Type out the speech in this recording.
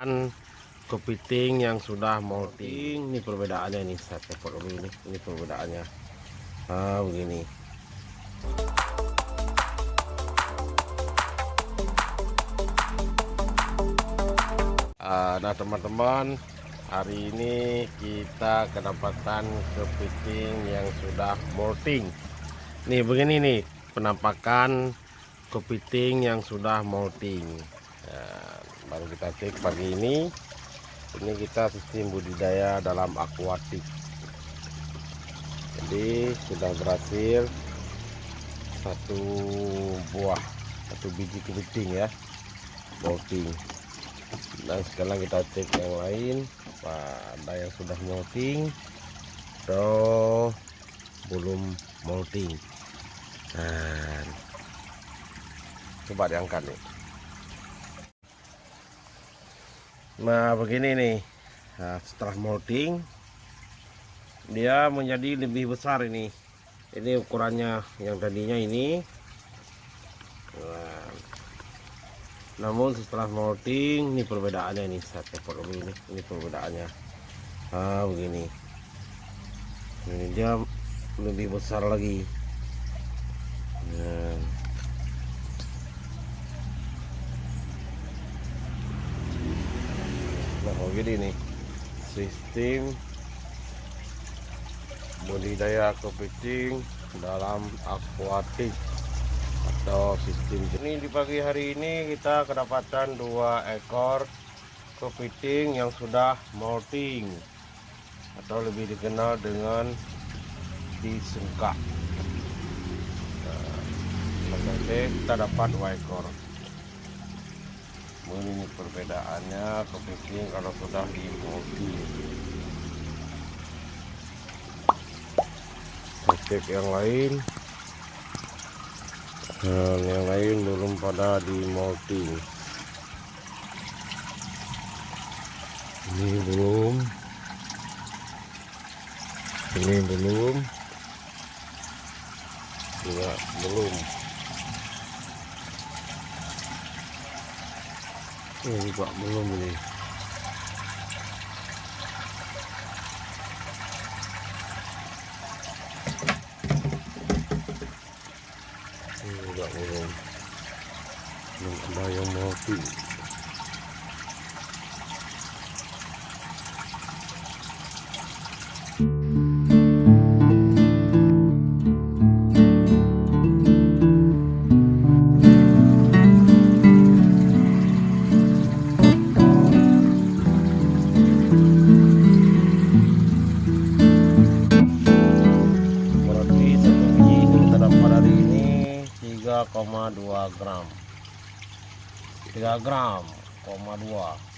Kan kepiting yang sudah molting, ini perbedaannya nih. Saya tepok dulu ini perbedaannya. Begini. Nah teman-teman, hari ini kita kedapatan kepiting yang sudah molting. Nih begini nih penampakan kepiting yang sudah molting. Baru kita cek pagi ini kita sistem budidaya dalam akuatik. Jadi sudah berhasil satu biji kepiting ya molting. Dan sekarang kita cek yang lain, ada yang sudah molting atau belum molting. Dan coba diangkat nih. Nah begini nih, setelah molting dia menjadi lebih besar ini ukurannya. Yang tadinya ini, namun setelah molting ini perbedaannya nih. Saya tepok dulu ini perbedaannya. Begini, ini dia lebih besar lagi. Nah begini nih sistem budidaya kepiting dalam akuatik atau sistem. Ini di pagi hari ini kita kedapatan 2 ekor kepiting yang sudah molting atau lebih dikenal dengan disengkak. Kita dapat 2 ekor. Ini perbedaannya kepiting kalau sudah di molting. Cek yang lain, yang lain belum pada di molting. Ini belum, juga belum. Ini juga belum ini. Ini juga belum ada yang molting. Berarti satu biji itu kita dapat hari ini 3,2 gram. 3 gram, 2